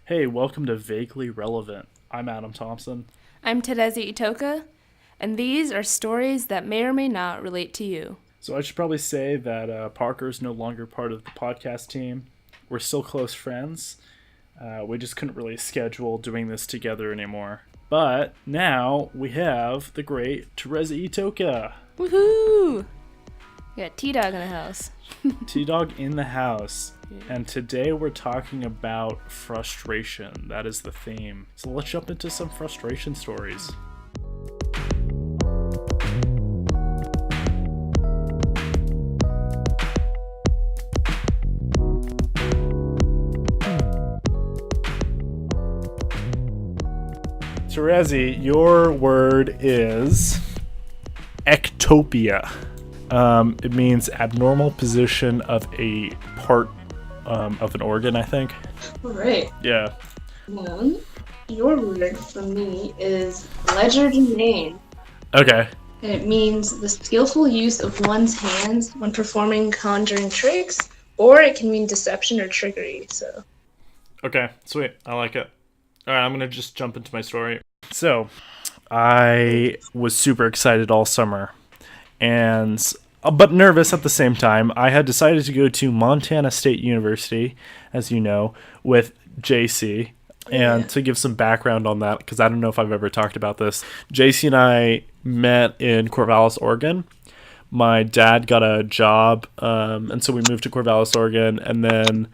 Hey, welcome to Vaguely Relevant. I'm Adam Thompson. I'm Tadezi Itoka, and these are stories that may or may not relate to you. So I should probably say that Parker's no longer part of the podcast team. We're still close friends. We just couldn't really schedule doing this together anymore. But now we have the great Terezi Itoka. Woohoo! We got T-Dog in the house. T-Dog in the house. And today we're talking about frustration. That is the theme. So let's jump into some frustration stories. Terezi, your word is ectopia. It means abnormal position of a part of an organ, I think. All right. Yeah. Your word for me is legerdemain. Okay. And it means the skillful use of one's hands when performing conjuring tricks, or it can mean deception or trickery. So. Okay, sweet. I like it. All right, I'm going to just jump into my story. So, I was super excited all summer, and but nervous at the same time. I had decided to go to Montana State University, as you know, with JC. And to give some background on that, because I don't know if I've ever talked about this, JC and I met in Corvallis, Oregon. My dad got a job, and so we moved to Corvallis, Oregon, and then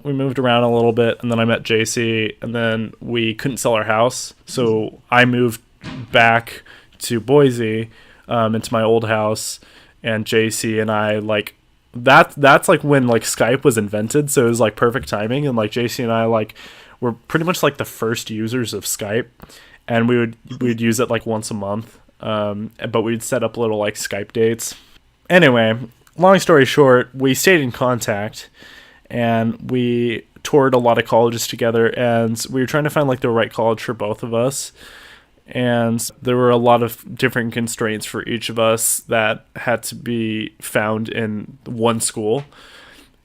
we moved around a little bit, and then I met JC, and then we couldn't sell our house, so I moved back to Boise, into my old house, and JC and I, like, that's like when like Skype was invented, so it was like perfect timing, and like JC and I like were pretty much like the first users of Skype, and we'd use it like once a month, but we'd set up little like Skype dates. Anyway, long story short, we stayed in contact, and we toured a lot of colleges together, and we were trying to find like the right college for both of us. And there were a lot of different constraints for each of us that had to be found in one school.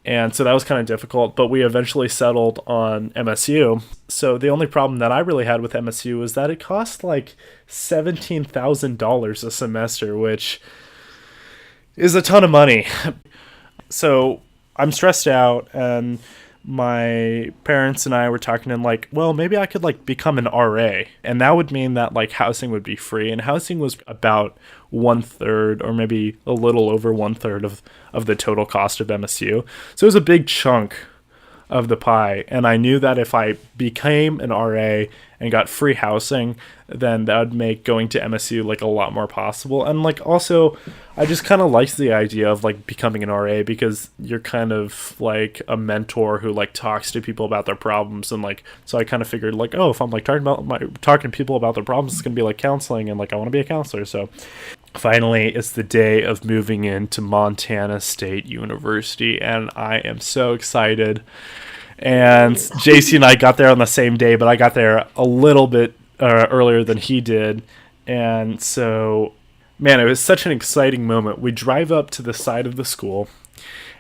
And so that was kind of difficult, but we eventually settled on MSU. So the only problem that I really had with MSU was that it cost like $17,000 a semester, which is a ton of money. So I'm stressed out, and my parents and I were talking, and like, well, maybe I could like become an RA, and that would mean that like housing would be free, and housing was about 1/3 or maybe a little over 1/3 of the total cost of MSU. So it was a big chunk of the pie, and I knew that if I became an RA and got free housing, then that would make going to MSU like a lot more possible. And like also, I just kind of liked the idea of like becoming an RA, because you're kind of like a mentor who like talks to people about their problems, and like, so I kind of figured like, oh, if I'm like talking to people about their problems, it's gonna be like counseling, and like I want to be a counselor. So finally, it's the day of moving into Montana State University, and I am so excited. And JC and I got there on the same day, but I got there a little bit earlier than he did. And so, man, it was such an exciting moment. We drive up to the side of the school,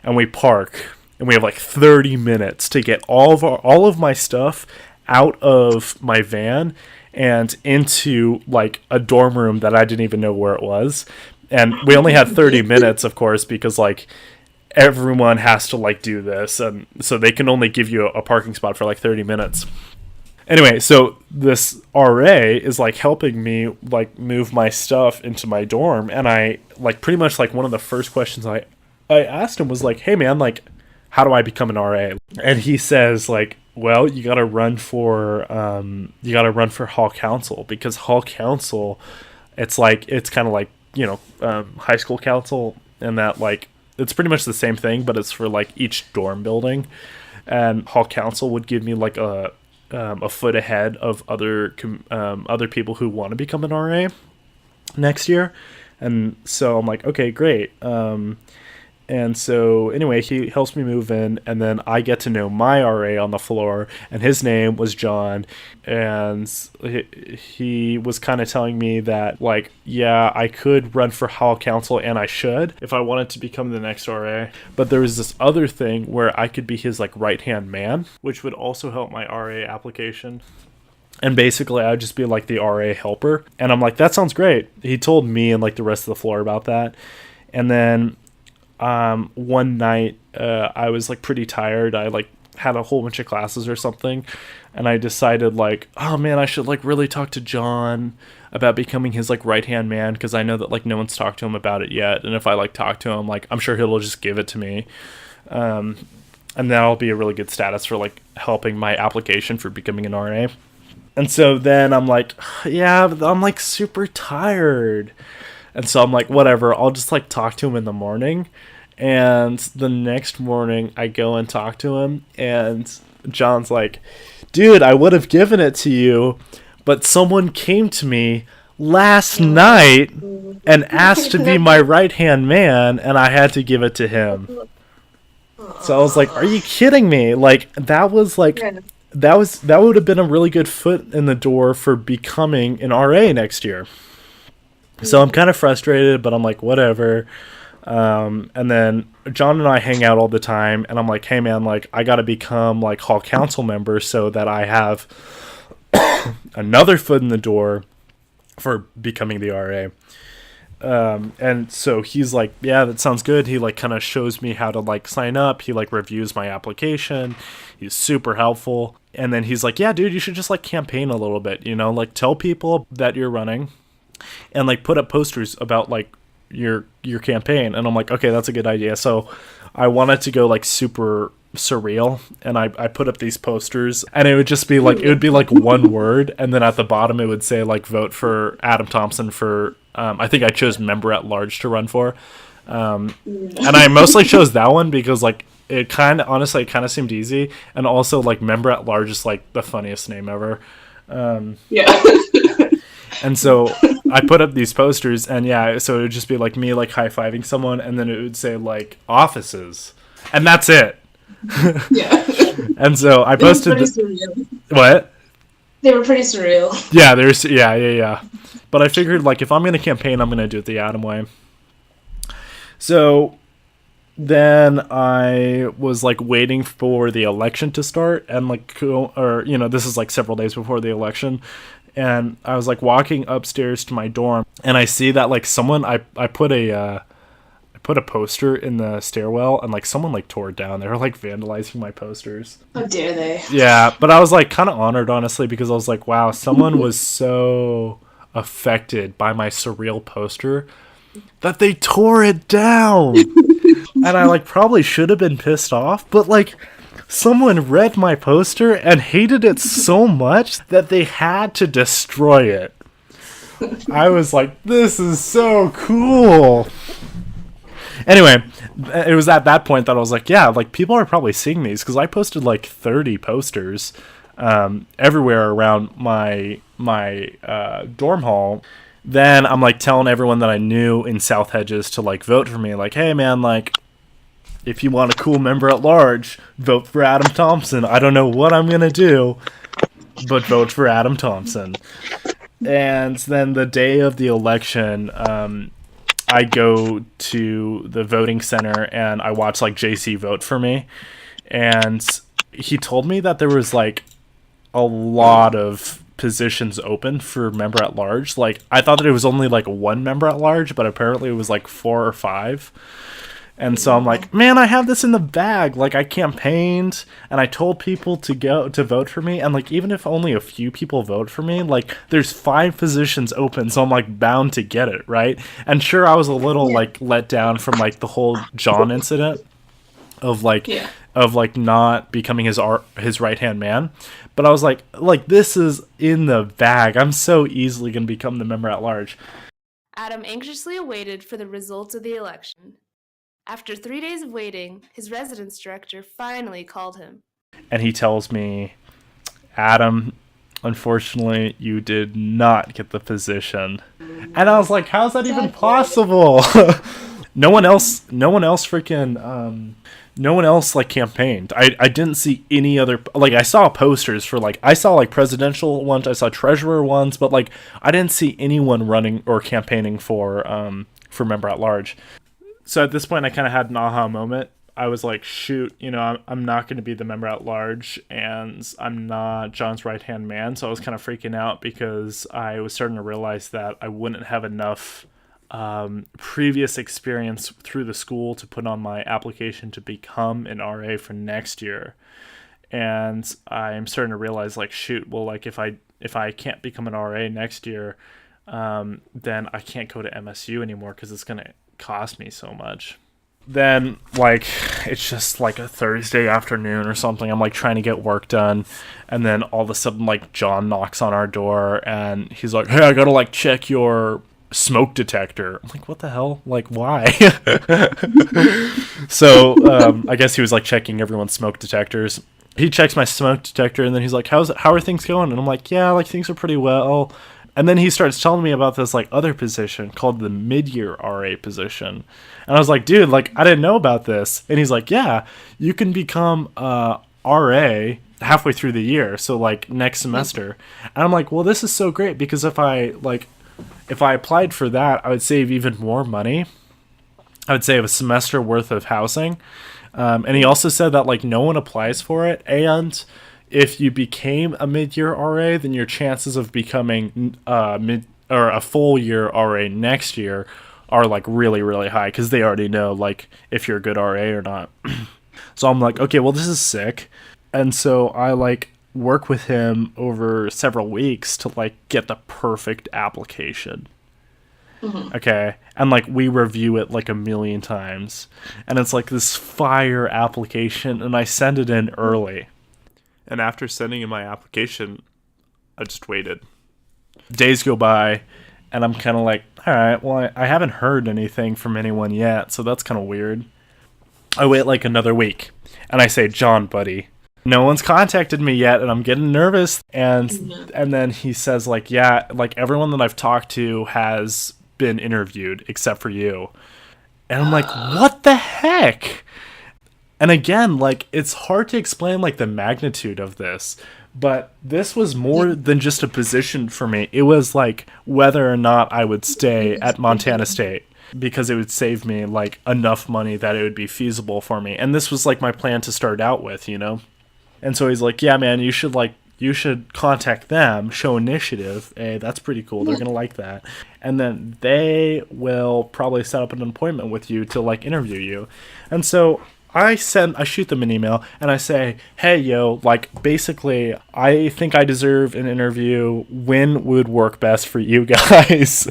and we park, and we have like 30 minutes to get all of my stuff out of my van and into like a dorm room that I didn't even know where it was. And we only had 30 minutes, of course, because like everyone has to like do this, and so they can only give you a parking spot for like 30 minutes. Anyway, so this RA is like helping me like move my stuff into my dorm, and I like pretty much like one of the first questions I asked him was like, hey man, like how do I become an RA? And he says like, well, you gotta run for hall council, because hall council, it's kind of like, you know, high school council, and that like it's pretty much the same thing, but it's for like each dorm building. And hall council would give me like a foot ahead of other people who want to become an RA next year. And so I'm like, okay, great. And And so anyway, he helps me move in, and then I get to know my RA on the floor, and his name was John, and he was kind of telling me that, like, yeah, I could run for hall council, and I should if I wanted to become the next RA, but there was this other thing where I could be his, like, right-hand man, which would also help my RA application. And basically, I'd just be, like, the RA helper. And I'm like, that sounds great. He told me and, like, the rest of the floor about that. And then one night, I was, like, pretty tired. I, like, had a whole bunch of classes or something. And I decided, like, oh, man, I should, like, really talk to John about becoming his, like, right-hand man. Because I know that, like, no one's talked to him about it yet. And if I, like, talk to him, like, I'm sure he'll just give it to me. And that'll be a really good status for, like, helping my application for becoming an RA. And so then I'm like, yeah, I'm, like, super tired. And so I'm like, whatever, I'll just, like, talk to him in the morning. And the next morning I go and talk to him, and John's like, dude, I would have given it to you, but someone came to me last night and asked to be my right-hand man, and I had to give it to him. So I was like, are you kidding me? Like, that was, like... That would have been a really good foot in the door for becoming an RA next year. So I'm kind of frustrated, but I'm like, whatever. And then John and I hang out all the time, and I'm like, hey man, like, I got to become, like, hall council member so that I have another foot in the door for becoming the RA. And so he's like, yeah, that sounds good. He, like, kind of shows me how to, like, sign up. He, like, reviews my application. He's super helpful. And then he's like, yeah, dude, you should just, like, campaign a little bit, you know, like, tell people that you're running and, like, put up posters about, like, your campaign. And I'm like, okay, that's a good idea. So I wanted to go, like, super surreal, and I put up these posters, and it would just be like, it would be like one word, and then at the bottom it would say, like, vote for Adam Thompson for I think I chose member at large to run for, and I mostly chose that one because, like, it kind of, honestly, it kind of seemed easy, and also, like, member at large is, like, the funniest name ever. Yeah. And so I put up these posters, and yeah, so it would just be like me, like, high-fiving someone, and then it would say, like, offices, and that's it. Yeah. And so I posted what? They were pretty surreal. Yeah, yeah. But I figured, like, if I'm gonna campaign, I'm gonna do it the Adam way. So then I was, like, waiting for the election to start, and, like, or, you know, this is, like, several days before the election, and I was, like, walking upstairs to my dorm, and I see that, like, someone I put a poster in the stairwell, and, like, someone, like, tore it down. They were, like, vandalizing my posters. How dare they? Yeah, but I was, like, kind of honored, honestly, because I was like, wow, someone was so affected by my surreal poster that they tore it down. And I, like, probably should have been pissed off, but, like, someone read my poster and hated it so much that they had to destroy it. I was like, this is so cool. Anyway, it was at that point that I was like, yeah, like, people are probably seeing these, because I posted, like, 30 posters everywhere around my dorm hall. Then I'm, like, telling everyone that I knew in South Hedges to, like, vote for me. Like, hey, man, like, if you want a cool member at large, vote for Adam Thompson. I don't know what I'm going to do, but vote for Adam Thompson. And then the day of the election, I go to the voting center and I watch, like, JC vote for me. And he told me that there was, like, a lot of positions open for member at large. Like, I thought that it was only, like, one member at large, but apparently it was, like, 4 or 5. And so I'm like, man, I have this in the bag. Like, I campaigned and I told people to go to vote for me. And, like, even if only a few people vote for me, like, there's 5 positions open. So I'm, like, bound to get it, right? And sure, I was a little, like, let down from, like, the whole John incident of, like, not becoming his right-hand man. But I was like, this is in the bag. I'm so easily going to become the member at large. Adam anxiously awaited for the results of the election. After 3 days of waiting, his residence director finally called him. And he tells me, Adam, unfortunately, you did not get the position. And I was like, how's that even possible? No one else like campaigned. I didn't see any other, like, I saw posters for, like, I saw like presidential ones, I saw treasurer ones, but like I didn't see anyone running or campaigning for member at large. So at this point I kind of had an aha moment. I was like, shoot, I'm not going to be the member at large, and I'm not John's right hand man. So I was kind of freaking out because I was starting to realize that I wouldn't have enough previous experience through the school to put on my application to become an RA for next year. And I'm starting to realize, like, shoot, well, like, if I can't become an RA next year, then I can't go to MSU anymore because it's going to cost me so much. Then, like, it's just like a Thursday afternoon or something. I'm like trying to get work done, and then all of a sudden, like, John knocks on our door and he's like, hey, I gotta like check your smoke detector. I'm like, what the hell? Like, why? So I guess he was like checking everyone's smoke detectors. He checks my smoke detector, and then he's like, how are things going? And I'm like, yeah, like, things are pretty well. And then he starts telling me about this like other position called the mid-year RA position. And I was like, dude, like, I didn't know about this. And he's like, yeah, you can become RA halfway through the year, so like next semester. And I'm like, well, this is so great, because if I applied for that, I would save even more money. I would save a semester worth of housing. And he also said that like no one applies for it, and if you became a mid-year RA, then your chances of becoming a full year RA next year are like really, really high, because they already know like if you're a good RA or not. So I'm like, okay, well, this is sick. And so I like work with him over several weeks to like get the perfect application. Mm-hmm. Okay. And like we review it like a million times, and it's like this fire application, and I send it in early. And after sending in my application, I just waited. Days go by, and I'm kind of like, all right, well, I haven't heard anything from anyone yet, so that's kind of weird. I wait like another week, and I say, John, buddy, no one's contacted me yet, and I'm getting nervous. And then he says, like, yeah, like everyone that I've talked to has been interviewed except for you. And I'm like, what the heck? And again, like, it's hard to explain, like, the magnitude of this, but this was more than just a position for me. It was, like, whether or not I would stay at Montana State, because it would save me, like, enough money that it would be feasible for me. And this was, like, my plan to start out with, And so he's like, yeah, man, you should contact them, show initiative. Hey, that's pretty cool. They're going to like that. And then they will probably set up an appointment with you to, like, interview you. And so I shoot them an email, and I say, hey, yo, like, basically, I think I deserve an interview. When would work best for you guys?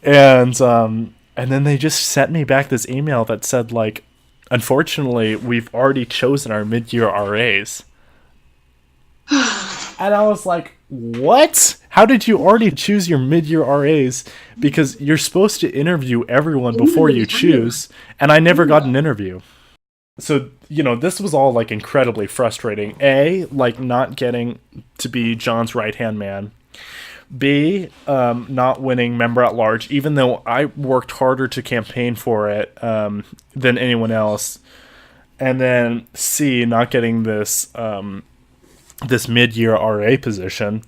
And then they just sent me back this email that said, like, unfortunately, we've already chosen our mid-year RAs. And I was like, what? How did you already choose your mid-year RAs? Because you're supposed to interview everyone before you choose, and I never got an interview. So, this was all, like, incredibly frustrating. A, like, not getting to be John's right-hand man. B, not winning member at large, even though I worked harder to campaign for it than anyone else. And then C, not getting this mid-year RA position.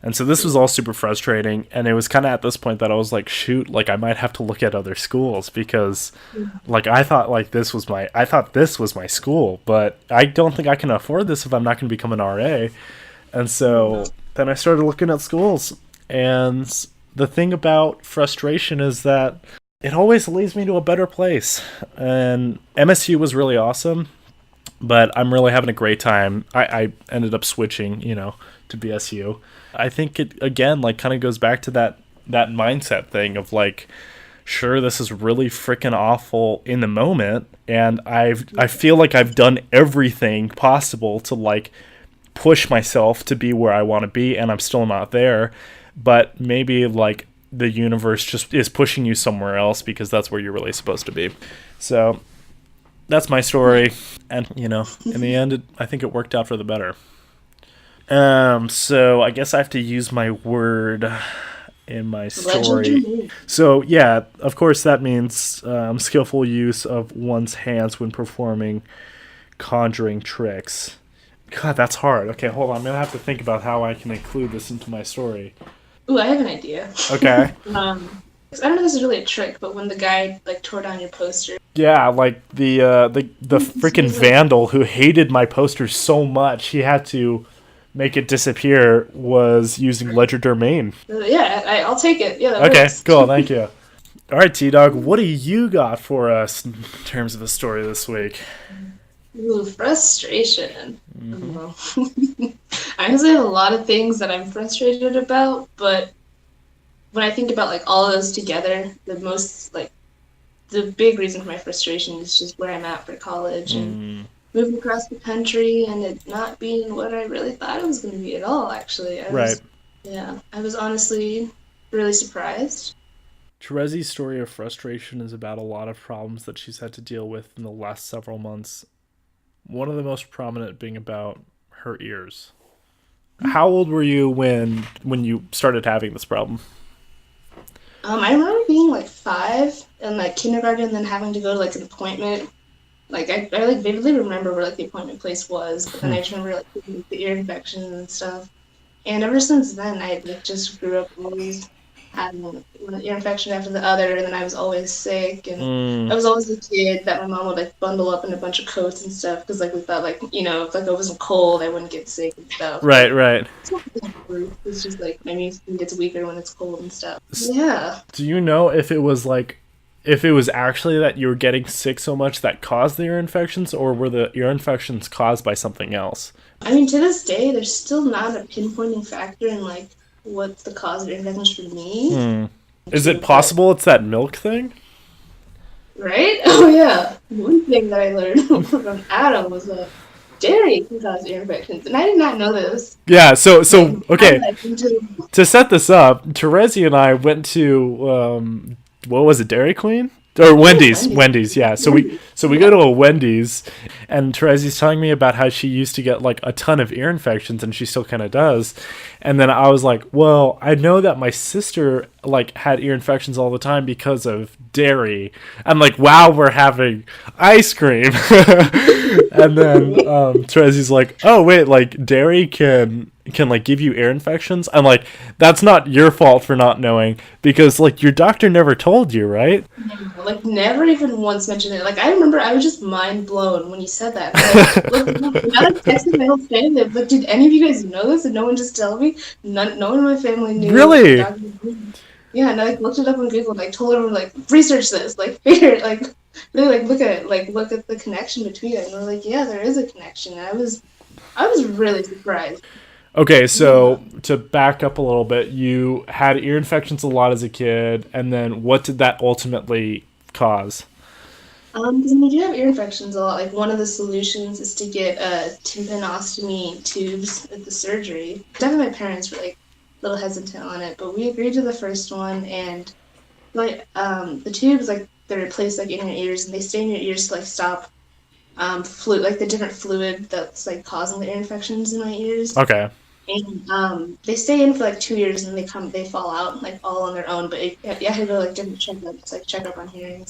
And so this was all super frustrating, and it was kind of at this point that I was like, shoot, like, I might have to look at other schools, because like I thought this was my school, but I don't think I can afford this if I'm not going to become an RA. And so then I started looking at schools, and the thing about frustration is that it always leads me to a better place. And MSU was really awesome, but I'm really having a great time. I ended up switching, to BSU. I think it, again, like, kind of goes back to that mindset thing of, like, sure, this is really freaking awful in the moment, and I feel like I've done everything possible to, like, push myself to be where I want to be, and I'm still not there. But maybe, like, the universe just is pushing you somewhere else, because that's where you're really supposed to be. So that's my story, and in the end, I think it worked out for the better. So I guess I have to use my word in my Legend story. remains. So yeah, of course that means skillful use of one's hands when performing conjuring tricks. God, that's hard. Okay, hold on. I'm gonna have to think about how I can include this into my story. Ooh, I have an idea. Okay. I don't know if this is really a trick, but when the guy like tore down your poster, Yeah, like the freaking vandal who hated my poster so much he had to make it disappear was using legerdemain. yeah, I'll take it. Yeah, that Okay, works. cool. Thank you. All right, T-Dog, what do you got for us in terms of a story this week? Ooh, frustration. Oh. I honestly have a lot of things that I'm frustrated about, but when I think about like all of those together, the big reason for my frustration is just where I'm at for college and moving across the country and it not being what I really thought it was going to be at all. Actually, Right. I was honestly really surprised. Terezi's story of frustration is about a lot of problems that she's had to deal with in the last several months. One of the most prominent being about her ears. How old were you when you started having this problem? I remember being like 5 in like kindergarten and then having to go to like an appointment. Like I like vividly remember where like the appointment place was, but then I just remember like the ear infection and stuff. And ever since then, I like just grew up always having one ear infection after the other, and then I was always sick, and I was always a kid that my mom would like bundle up in a bunch of coats and stuff because like we thought like if like I wasn't cold, I wouldn't get sick and stuff. Right, right. It's just like my immune system gets weaker when it's cold and stuff. Yeah. Do you know if it was actually that you were getting sick so much that caused the ear infections, or were the ear infections caused by something else? I mean, to this day, there's still not a pinpointing factor in like what's the cause of ear infections for me. Is it possible it's that milk thing? Right? Oh yeah. One thing that I learned from Adam was that dairy can cause ear infections, and I did not know this. Yeah. So okay. To set this up, Terezi and I went to what was it, Dairy Queen? Or Wendy's, yeah. So we go to a Wendy's, and Terezi's telling me about how she used to get like a ton of ear infections, and she still kind of does. And then I was like, well, I know that my sister like had ear infections all the time because of dairy. I'm like, wow, we're having ice cream. And then Terezi's like, oh wait, like dairy can like give you ear infections. I'm like, that's not your fault for not knowing, because like your doctor never told you, right? Like never even once mentioned it. Like I remember I was just mind blown when you said that. Like, look, I texted my whole family. But did any of you guys know this? And no one just told me. No one in my family knew. Really? Yeah, and I like looked it up on Google. And, like told everyone like research this. Like figure it. Like really like look at it. Like look at the connection between it. And we're like, yeah, there is a connection. And I was really surprised. Okay, so to back up a little bit, you had ear infections a lot as a kid, and then what did that ultimately cause? Because when you do have ear infections a lot, like one of the solutions is to get tympanostomy tubes at the surgery. Definitely my parents were like a little hesitant on it, but we agreed to the first one, and like the tubes like they're placed like in your ears, and they stay in your ears to like stop like the different fluid that's like causing the ear infections in my ears. Okay. And they stay in for like 2 years, and they fall out like all on their own. But you have to go like different checkups, like check up on hearing.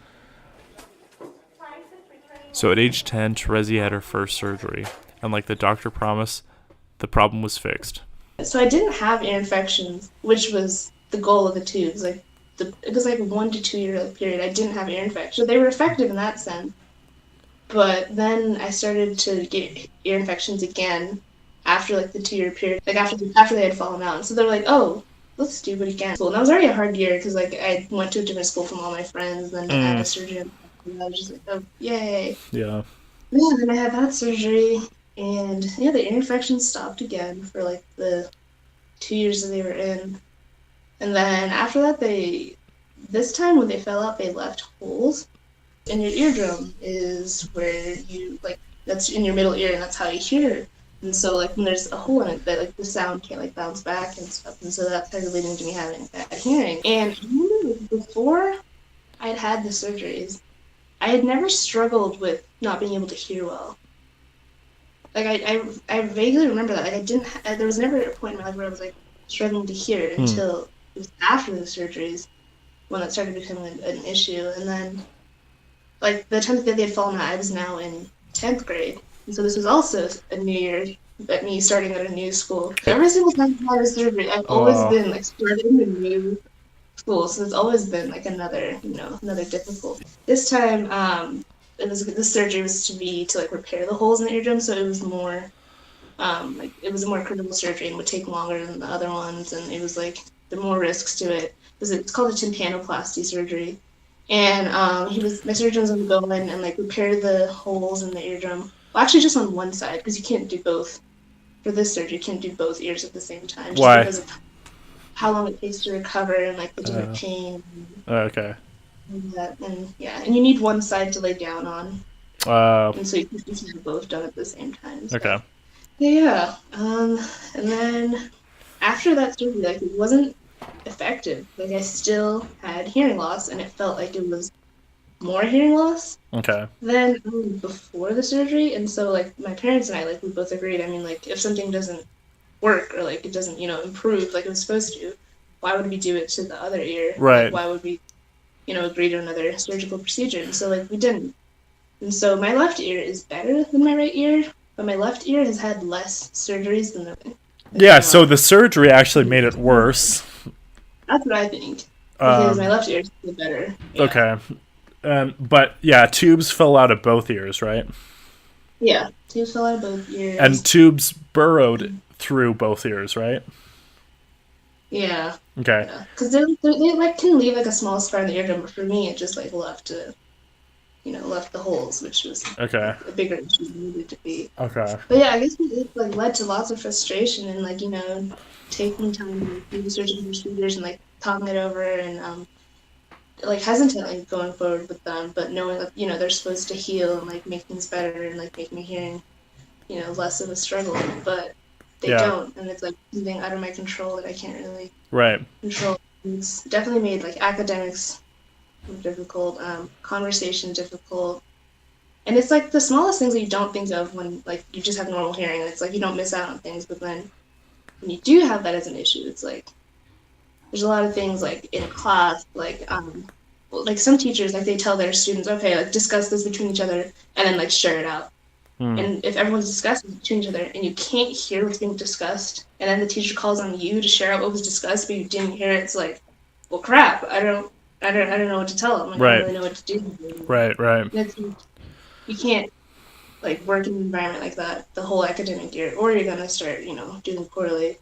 So at age 10, Terezi had her first surgery, and like the doctor promised, the problem was fixed. So I didn't have ear infections, which was the goal of the tubes. Like it was like a 1 to 2 year period. I didn't have ear infections, so they were effective in that sense. But then I started to get ear infections again after like the 2 year period, like after they had fallen out. And so they're like, oh, let's do it again. And that was already a hard year because like I went to a different school from all my friends, and then I had a surgery, and I was just like, oh, yay. Yeah. Yeah, then I had that surgery, and yeah, the ear infections stopped again for like the 2 years that they were in. And then after that, this time when they fell out, they left holes. And your eardrum is where you like that's in your middle ear, and that's how you hear. And so like when there's a hole in it, that like the sound can't like bounce back and stuff. And so that started leading to me having bad hearing. And before I'd had the surgeries, I had never struggled with not being able to hear well. Like I vaguely remember that. Like there was never a point in my life where I was like struggling to hear until it was after the surgeries when it started becoming an issue. And then, like, the time that they had fallen out, I was now in 10th grade. And so this was also a new year, at me starting at a new school. Every single time I had a surgery, I've always Wow. been, like, starting a new school. So it's always been, like, another difficult. This time, the surgery was to, like, repair the holes in the eardrum. So it was more, like, it was a more critical surgery and would take longer than the other ones. And it was, like, there were more risks to it. It's called a tympanoplasty surgery. And my surgeon was going to go in and like repair the holes in the eardrum. Well, actually, just on one side because you can't do both. For this surgery, you can't do both ears at the same time, just Why? because of how long it takes to recover and like the different Uh, pain okay. and that. And yeah, and you need one side to lay down on, Uh, and so you can just have both done at the same time. So okay. yeah, and then after that surgery, like it wasn't effective. Like I still had hearing loss, and it felt like it was more hearing loss Okay. than before the surgery. And so like my parents and I, like we both agreed, I mean, like if something doesn't work or like it doesn't, improve like it was supposed to, why would we do it to the other ear? Like Right. why would we, agree to another surgical procedure? And so like we didn't. And so my left ear is better than my right ear, but my left ear has had less surgeries than Yeah, the so the surgery actually made it worse. that's what I think. Because my Um, left ear is better. Yeah. okay. But yeah, tubes fell out of both ears, right? Yeah. Tubes fell out of both ears. And tubes burrowed through both ears, right? Yeah. Okay. Yeah. Because they like can leave like a small scar in the eardrum, but for me it just like left the holes, which was Okay. a bigger issue than it needed to be. Okay. But yeah, I guess it like led to lots of frustration and like taking time to do the surgical procedures and like talking it over and like hesitantly going forward with them, but knowing that they're supposed to heal and like make things better and like make my hearing less of a struggle, but they Yeah. don't, and it's like something out of my control that I can't really Right. control. It's definitely made like academics difficult, conversation difficult, and it's like the smallest things that you don't think of when like you just have normal hearing. It's like you don't miss out on things, but then when you do have that as an issue, it's like there's a lot of things like in class, like some teachers like they tell their students, okay, like discuss this between each other, and then like share it out. Hmm. And if everyone's discussing between each other and you can't hear what's being discussed, and then the teacher calls on you to share out what was discussed, but you didn't hear it, it's like, well, crap. I don't know what to tell them. I Right. don't really know what to do. Right. Right. You can't like work in an environment like that the whole academic year, or you're gonna start, doing poorly.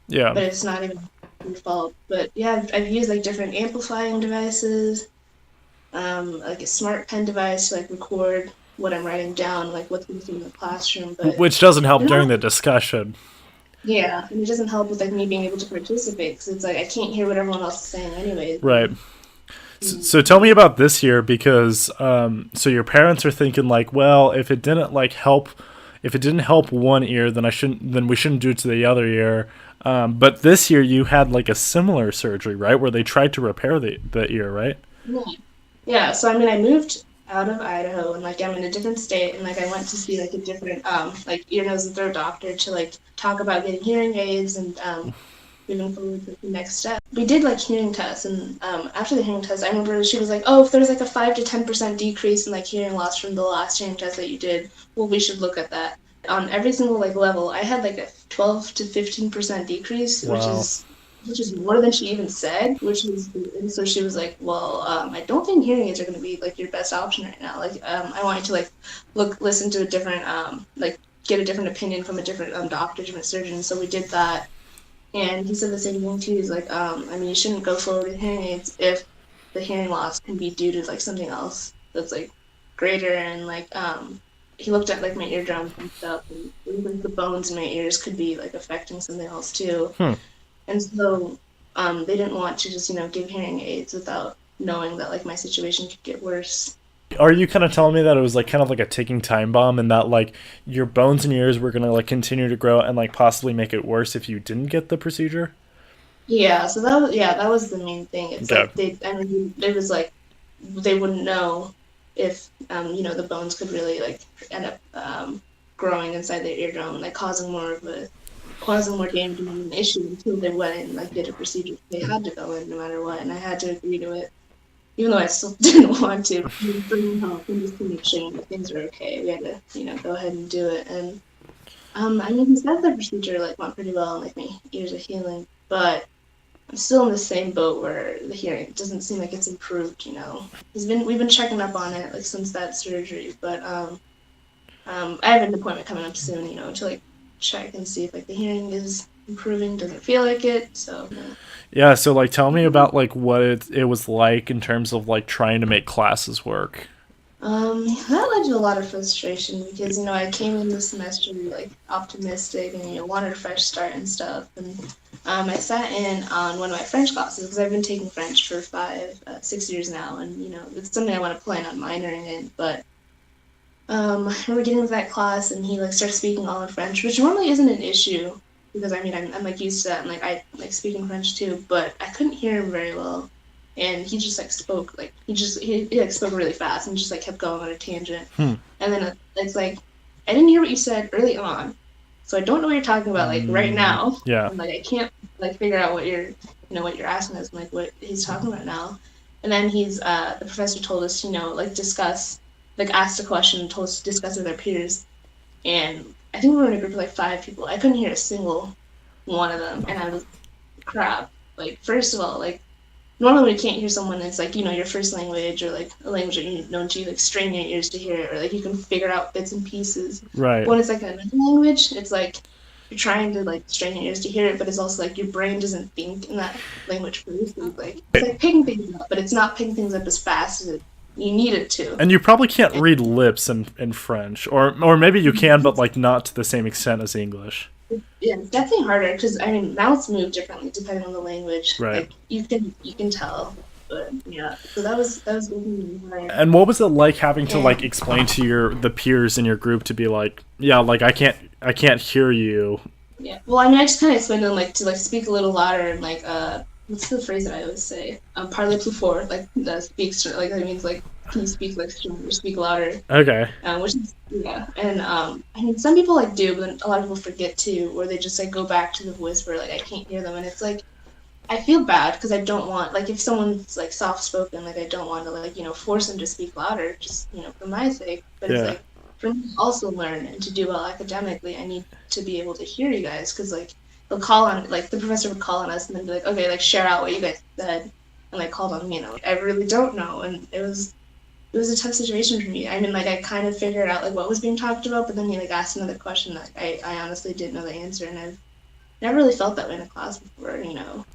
Yeah. But it's not even your fault. But yeah, I've used like different amplifying devices, like a smart pen device to like record what I'm writing down, like what's going through in the classroom. But Which doesn't help you during know, the discussion. yeah, and it doesn't help with like me being able to participate because it's like I can't hear what everyone else is saying anyways. Right. So tell me about this year because so your parents are thinking like, well, if it didn't help one ear, then we shouldn't do it to the other ear. But this year you had like a similar surgery, right, where they tried to repair the ear, right? Yeah. Yeah, so I mean, I moved out of Idaho and like I'm in a different state and like I went to see like a different like ear, nose, and throat doctor to like talk about getting hearing aids and moving forward with the next step. We did like hearing tests and after the hearing test, I remember she was like, "Oh, if there's like a 5 to 10% decrease in like hearing loss from the last hearing test that you did, well, we should look at that." On every single like level, I had like a 12 to 15% decrease, Wow. which is more than she even said, and so she was like, well, I don't think hearing aids are going to be like your best option right now. Like, I want you to like listen to a different, like get a different opinion from a different doctor, different surgeon. So we did that. And he said the same thing too. He's like, I mean, you shouldn't go forward with hearing aids if the hearing loss can be due to like something else that's like greater. And like, he looked at like my eardrums and stuff, and like the bones in my ears could be like affecting something else too. Hmm. And so they didn't want to just, give hearing aids without knowing that like my situation could get worse. Are you kind of telling me that it was like kind of like a ticking time bomb and that like your bones in your ears were going to like continue to grow and like possibly make it worse if you didn't get the procedure? Yeah, so that was the main thing. It's Okay. like it was like they wouldn't know if the bones could really like end up growing inside the eardrum and like causing more of a causing more damage and an issue until they went and like did a procedure. They had to go in no matter what, and I had to agree to it, even though I still didn't want to. Bringing help and just to make sure that things were okay, we had to go ahead and do it. And I mean, he said the procedure like went pretty well, and like my ears are healing, but I'm still in the same boat where the hearing doesn't seem like it's improved. We've been checking up on it like since that surgery, but I have an appointment coming up soon, to like check and see if like the hearing is improving. Doesn't feel like it, so. Yeah, so like tell me about like what it was like in terms of like trying to make classes work. That led to a lot of frustration because I came in this semester like optimistic and wanted a fresh start and stuff, and I sat in on one of my French classes because I've been taking French for 6 years now, and it's something I want to plan on minoring in, but. I remember getting into that class and he like started speaking all in French, which normally isn't an issue because I mean I'm like used to that and like I like speaking French too, but I couldn't hear him very well, and he just like spoke like he like spoke really fast and just like kept going on a tangent, and then it's like I didn't hear what you said early on, so I don't know what you're talking about like right now. Yeah. And like I can't like figure out what you're what you're asking us and like what he's talking about now, and then the professor told us like discuss. Like asked a question and told us to discuss with our peers, and I think we were in a group of like 5 people. I couldn't hear a single one of them, and I was crap. Like first of all, like normally when you can't hear someone, it's like your first language or like a language that you know to like strain your ears to hear it, or like you can figure out bits and pieces. Right. When it's like another language, it's like you're trying to like strain your ears to hear it, but it's also like your brain doesn't think in that language first. It's like picking things up, but it's not picking things up as fast as you need it to. And you probably can't read lips in French, or maybe you can, but like not to the same extent as English. Yeah, it's definitely harder because I mean mouths move differently depending on the language. Right. Like you can tell, but yeah. So that was really hard. And what was it like having to like explain to the peers in your group to be like, yeah, like I can't hear you. Yeah. Well, I mean, I just kind of explained to them like to like speak a little louder and like what's the phrase that I always say? Parlez plus fort, like that speaks like that means like can you speak like stronger, speak louder. Okay. Which is and I mean some people like do, but then a lot of people forget too, where they just like go back to the whisper, like I can't hear them, and it's like I feel bad because I don't want like if someone's like soft spoken, like I don't want to like force them to speak louder, just for my sake. But it's like for me to also learn and to do well academically, I need to be able to hear you guys because like. They'll call on, like, the professor would call on us and then be like, okay, like, share out what you guys said. And, like, called on me, I really don't know. And it was a tough situation for me. I mean, like, I kind of figured out, like, what was being talked about, but then he, like, asked another question that I honestly didn't know the answer. And I've never really felt that way in a class before,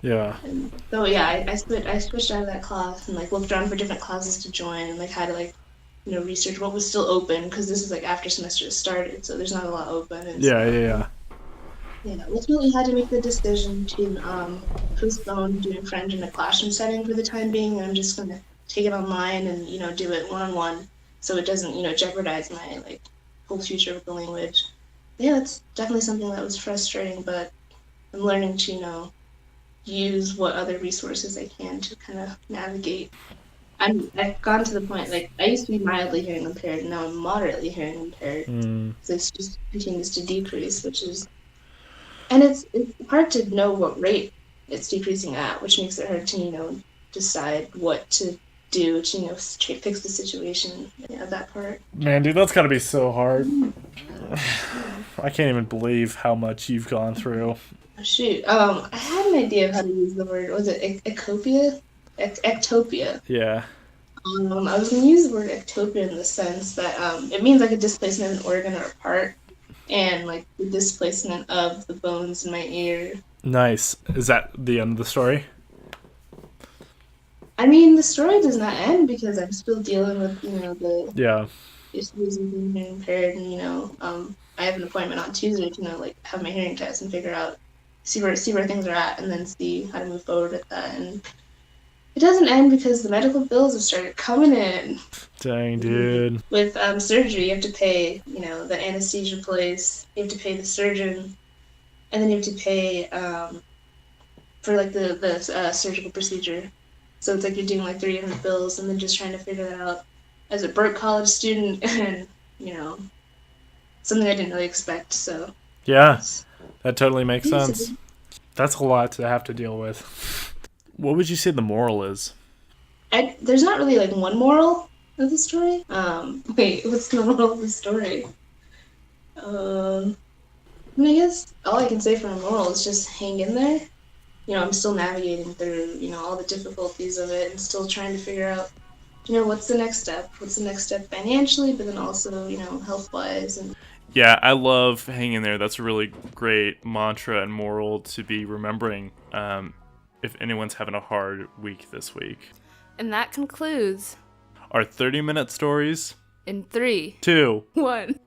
Yeah. And so, yeah, I switched out of that class and, like, looked around for different classes to join and, like, had to, like, research what was still open because this is, like, after semester started, so there's not a lot open. And Yeah. Yeah, ultimately had to make the decision to postpone doing French in a classroom setting for the time being, and I'm just going to take it online and, do it one-on-one so it doesn't, jeopardize my, like, whole future with the language. Yeah, that's definitely something that was frustrating, but I'm learning to, use what other resources I can to kind of navigate. I've gone to the point, like, I used to be mildly hearing impaired, and now I'm moderately hearing impaired. So it just continues to decrease, which is... And it's hard to know what rate it's decreasing at, which makes it hard to, decide what to do to, fix the situation. Yeah, that part. Man, dude, that's gotta be so hard. I can't even believe how much you've gone through. Oh, shoot. I had an idea of how to use the word. Was it ectopia? Ectopia. Yeah. I was going to use the word ectopia in the sense that it means like a displacement of an organ or a part. And, like, the displacement of the bones in my ear. Nice. Is that the end of the story? I mean, the story does not end because I'm still dealing with, the issues of being impaired. And, I have an appointment on Tuesday to, like, have my hearing test and figure out, see where things are at, and then see how to move forward with that. And it doesn't end because the medical bills have started coming in. Dang, dude. With surgery, you have to pay, the anesthesia place, you have to pay the surgeon, and then you have to pay for, like, the surgical procedure. So it's like you're doing, like, 3 different bills and then just trying to figure that out as a broke college student and, something I didn't really expect, so. Yeah. That totally makes Yes, sense. That's a lot to have to deal with. What would you say the moral is? there's not really like one moral of the story. Wait, what's the moral of the story? I mean, I guess all I can say for a moral is just hang in there. I'm still navigating through, all the difficulties of it and still trying to figure out, what's the next step? What's the next step financially, but then also, health wise. And Yeah, I love hang in there. That's a really great mantra and moral to be remembering if anyone's having a hard week this week. And that concludes Our 30-minute stories. in 3, 2. 1.